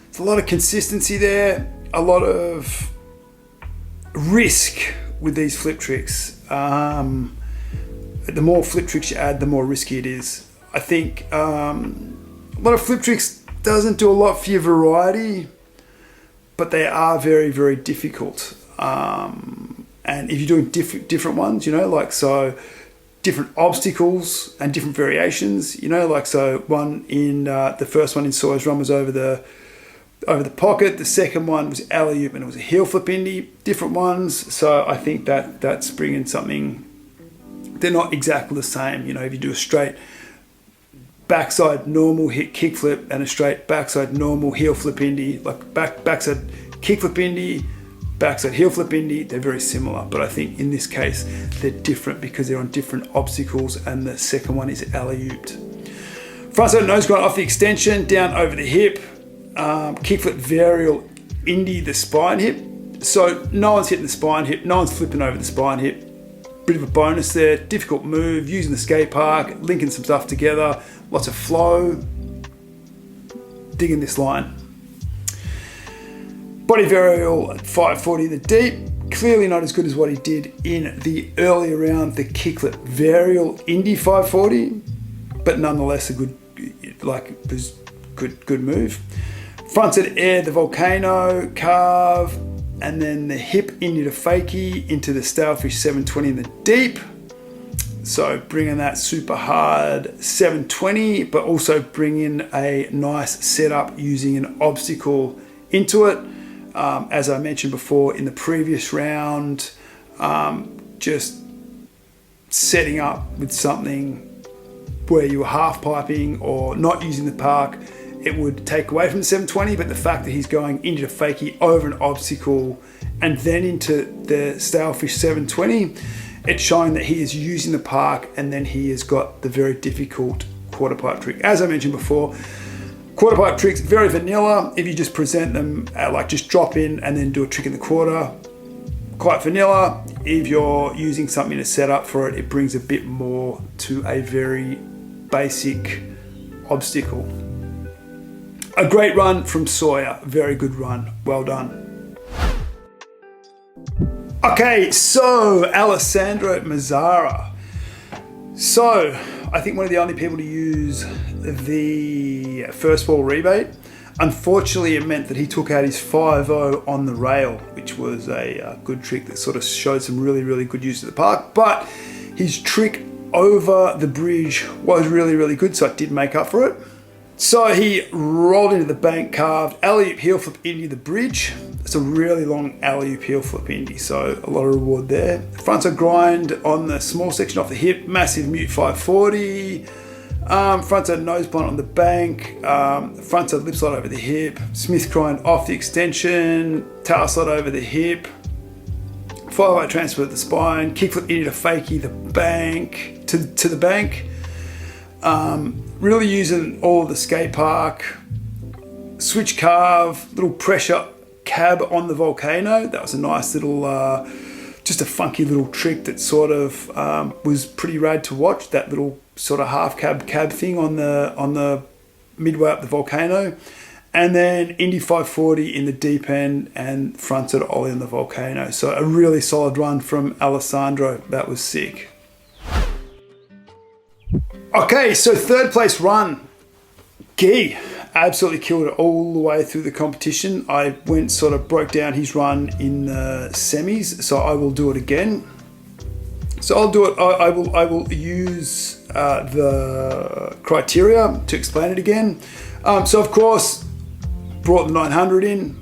It's a lot of consistency there, a lot of risk with these flip tricks. The more flip tricks you add, the more risky it is. I think a lot of flip tricks doesn't do a lot for your variety, but they are very, very difficult. And if you're doing different ones, like so different obstacles and different variations, like so one in the first one in Sawyer's run was over the pocket. The second one was alley-oop and it was a heel flip Indy, different ones. So I think that's bringing something. They're not exactly the same. If you do a straight backside normal hit kick flip and a straight backside normal heel flip Indy, like backside kick flip Indy, backside heel flip Indy, they're very similar. But I think in this case, they're different because they're on different obstacles, and the second one is alley-ooped. Frontside nose grind off the extension, down over the hip. Kickflip varial Indy the spine hip. So no one's hitting the spine hip, no one's flipping over the spine hip. Bit of a bonus there. Difficult move, using the skate park, linking some stuff together, lots of flow. Digging this line. Body varial at 540 in the deep. Clearly not as good as what he did in the earlier round, the kickflip varial Indy 540, but nonetheless a good, was good move. Frontside air, the volcano, carve, and then the hip Indy to fakie into the Stalefish 720 in the deep. So bringing that super hard 720, but also bringing a nice setup using an obstacle into it. As I mentioned before in the previous round, just setting up with something where you were half piping or not using the park, it would take away from the 720, but the fact that he's going into the fakie over an obstacle and then into the Stalefish 720, it's showing that he is using the park, and then he has got the very difficult quarter pipe trick. As I mentioned before, quarter pipe tricks, very vanilla. If you just present them like just drop in and then do a trick in the quarter, quite vanilla. If you're using something to set up for it, it brings a bit more to a very basic obstacle. A great run from Sawyer, very good run, well done. Okay, so Alessandro Mazzara. So I think one of the only people to use the first ball rebate. Unfortunately, it meant that he took out his 5-0 on the rail, which was a good trick that sort of showed some really, really good use of the park. But his trick over the bridge was really, really good, so it did make up for it. So he rolled into the bank, carved, alley-oop heel flip Indy the bridge. It's a really long alley-oop heel flip Indy, so a lot of reward there. Frontside grind on the small section off the hip, massive mute 540. Frontside nose blunt on the bank, frontside lip slide over the hip, Smith grind off the extension, tail slide over the hip, 5-8 transfer at the spine, kickflip into fakie, the bank, to the bank. Really using all of the skate park, switch carve, little pressure cab on the volcano. That was a nice little, just a funky little trick that sort of was pretty rad to watch. That little sort of half cab thing on the midway up the volcano. And then Indy 540 in the deep end and fronted ollie on the volcano. So a really solid run from Alessandro. That was sick. Okay, so third place run. Guy absolutely killed it all the way through the competition. I broke down his run in the semis, so I will do it again. So I'll do it. I will use the criteria to explain it again. So of course, brought the 900 in,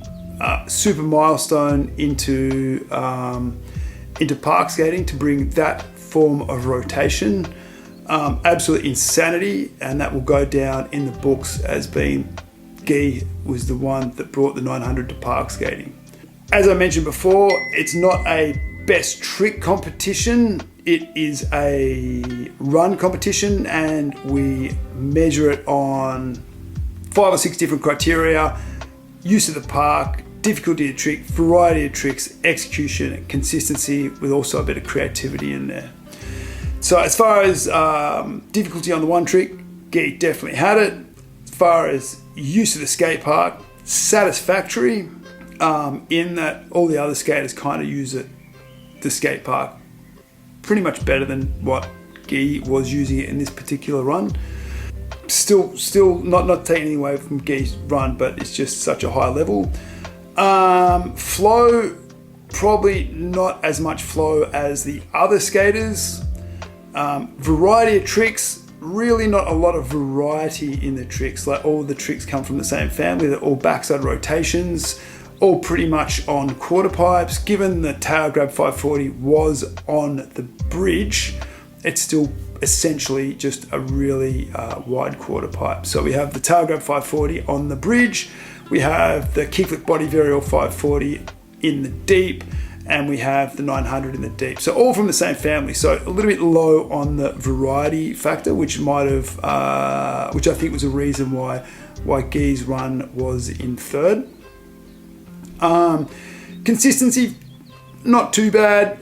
super milestone into park skating to bring that form of rotation. Absolute insanity, and that will go down in the books as being Guy was the one that brought the 900 to park skating. As I mentioned before, it's not a best trick competition. It is a run competition, and we measure it on 5 or 6 different criteria: use of the park, difficulty of the trick, variety of tricks, execution, and consistency, with also a bit of creativity in there. So as far as difficulty on the one trick, Guy definitely had it. As far as use of the skate park, satisfactory, in that all the other skaters kind of use the skate park pretty much better than what Guy was using it in this particular run. Still not taking anything away from Guy's run, but it's just such a high level. Flow, probably not as much flow as the other skaters. Variety of tricks, really not a lot of variety in the tricks. Like, all the tricks come from the same family. They're all backside rotations, all pretty much on quarter pipes. Given the tail grab 540 was on the bridge, it's still essentially just a really wide quarter pipe. So we have the tail grab 540 on the bridge, we have the kickflip body varial 540 in the deep, and we have the 900 in the deep. So all from the same family. So a little bit low on the variety factor, which might have, which I think was a reason why Guy's run was in third. Consistency, not too bad.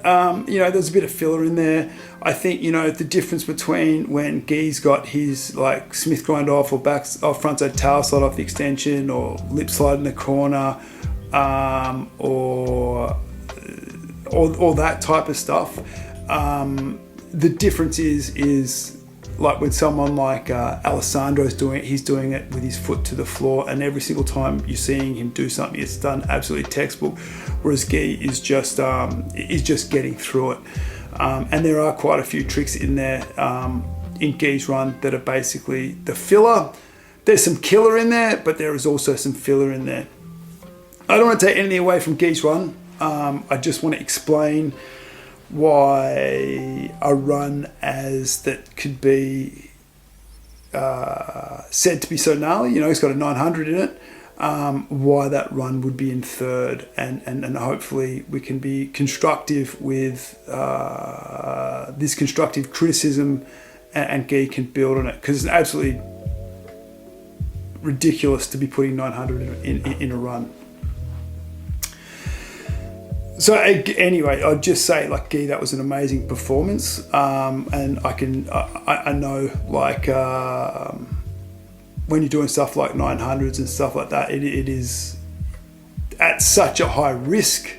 There's a bit of filler in there. I think, the difference between when Guy's got his like Smith grind off, or frontside tail slide off the extension, or lip slide in the corner, or that type of stuff. The difference is like when someone like Alessandro's doing it, he's doing it with his foot to the floor, and every single time you're seeing him do something, it's done absolutely textbook. Whereas Guy is just getting through it. And there are quite a few tricks in there in Guy's run that are basically the filler. There's some killer in there, but there is also some filler in there. I don't want to take anything away from Guy's run. I just want to explain why a run as that could be said to be so gnarly. He's got a 900 in it. Why that run would be in third, and hopefully we can be constructive with this constructive criticism, and Guy can build on it, because it's absolutely ridiculous to be putting 900 in a run. So anyway, I'd just say, like, Guy, that was an amazing performance, and I know, like, when you're doing stuff like 900s and stuff like that, it is at such a high risk,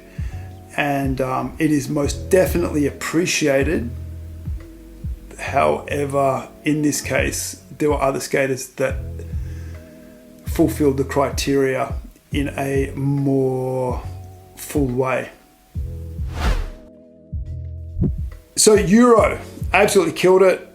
and it is most definitely appreciated. However, in this case, there were other skaters that fulfilled the criteria in a more full way. So Euro absolutely killed it.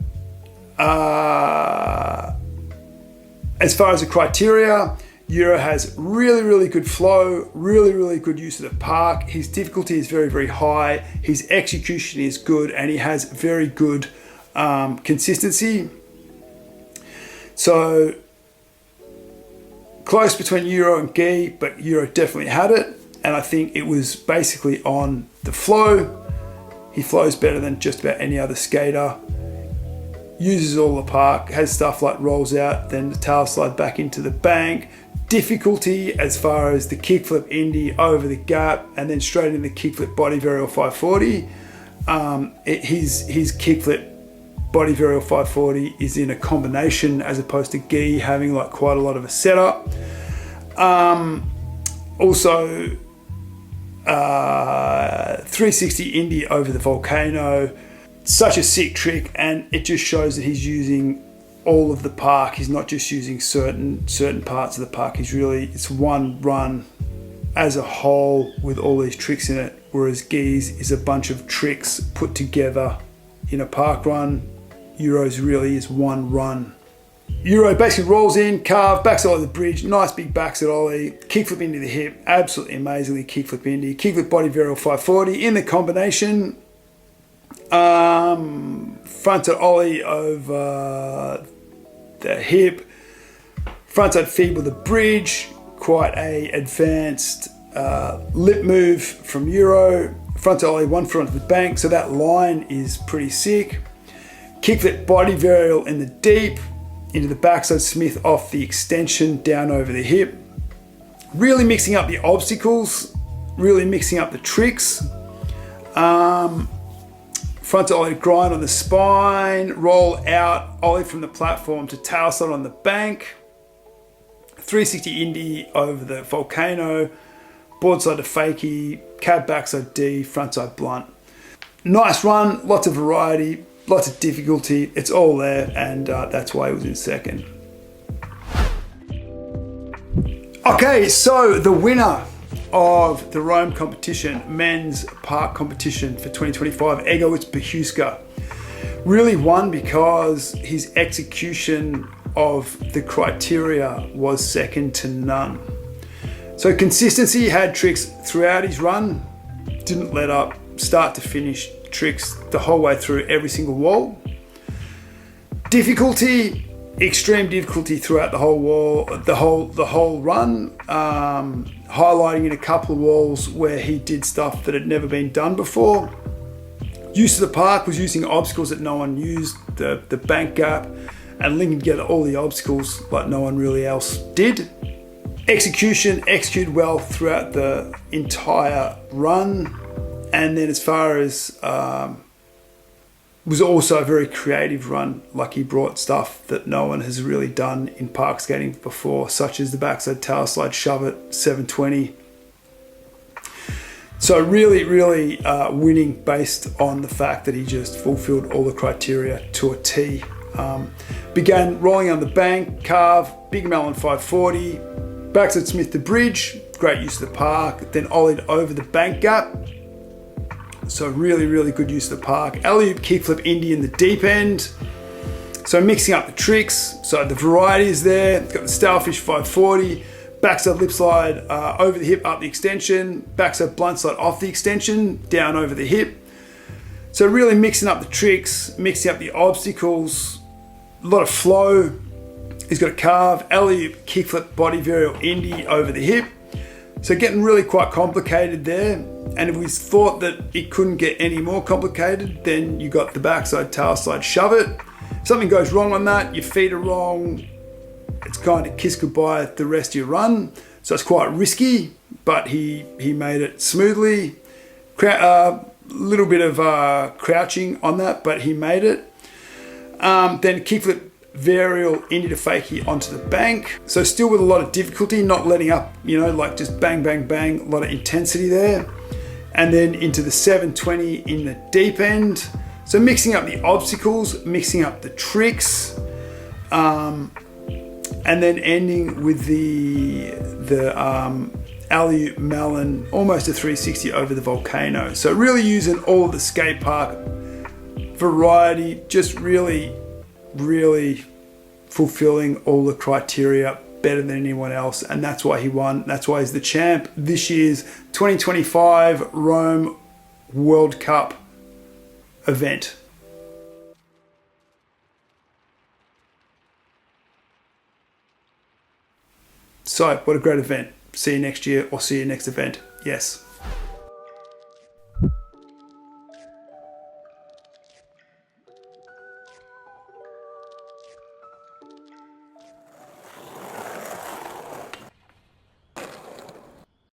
As far as the criteria, Euro has really, really good flow, really, really good use of the park. His difficulty is very, very high. His execution is good, and he has very good consistency. So close between Euro and Guy, but Euro definitely had it. and I think it was basically on the flow. He flows better than just about any other skater. Uses all the park, has stuff like rolls out, then the tail slide back into the bank. Difficulty as far as the kickflip indie over the gap and then straight into the kickflip body varial 540. His kickflip body varial 540 is in a combination as opposed to gi having like quite a lot of a setup. Also 360 indie over the volcano. Such a sick trick, and it just shows that he's using all of the park. He's not just using certain parts of the park. It's one run as a whole with all these tricks in it, whereas gis is a bunch of tricks put together in a park run. Euros really is one run. Euro basically rolls in, carve, backside of the bridge, nice big backside ollie, kickflip into the hip, absolutely amazingly kickflip indie, kickflip body varial 540 in the combination. Frontside ollie over the hip, frontside feed with a bridge, quite a advanced lip move from Euro. Frontside ollie 1 foot onto the bank, so that line is pretty sick. Kickflip body varial in the deep, into the backside Smith off the extension, down over the hip. Really mixing up the obstacles, really mixing up the tricks. Front ollie grind on the spine, roll out, ollie from the platform to tail slide on the bank. 360 indie over the volcano, board side to fakie, cab backside D, frontside blunt. Nice run, lots of variety, lots of difficulty. It's all there, and that's why he was in second. Okay, so the winner of the Rome competition, men's park competition for 2025, Egowitz Bahuska, really won because his execution of the criteria was second to none. So consistency, had tricks throughout his run, didn't let up, start to finish, tricks the whole way through every single wall. Difficulty, extreme difficulty throughout the whole wall, the whole run, highlighting in a couple of walls where he did stuff that had never been done before. Use of the park was using obstacles that no one used, the bank gap, and linking together all the obstacles like no one really else did. Execution, executed well throughout the entire run. And then as far as was also a very creative run, like he brought stuff that no one has really done in park skating before, such as the backside tail slide shove it 720. So really winning based on the fact that he just fulfilled all the criteria to a T. Began rolling on the bank, carve, big melon 540, backside Smith to bridge, great use of the park, then ollied over the bank gap. So really good use of the park. Alley-oop kickflip indie in the deep end. So mixing up the tricks. So the variety is there. Got the Starfish 540, backside lip slide over the hip, up the extension, backside blunt slide off the extension, down over the hip. So really mixing up the tricks, mixing up the obstacles, a lot of flow. He's got a carve, alley-oop kickflip body varial indie over the hip. So getting really quite complicated there. And if we thought that it couldn't get any more complicated, then you got the backside tail slide shove it. If something goes wrong on that, your feet are wrong, it's kind of kiss goodbye the rest of your run. So it's quite risky, but he made it smoothly. Little bit of crouching on that, but he made it. Then kickflip varial indie to fakie onto the bank. So still with a lot of difficulty, not letting up, like just bang, bang, bang, a lot of intensity there. And then into the 720 in the deep end. So mixing up the obstacles, mixing up the tricks, and then ending with the alley-oop melon, almost a 360 over the volcano. So really using all of the skate park variety, just really fulfilling all the criteria better than anyone else, and that's why he won. That's why he's the champ this year's 2025 Rome World Cup event. So what a great event. See you next year, or see you next event. Yes.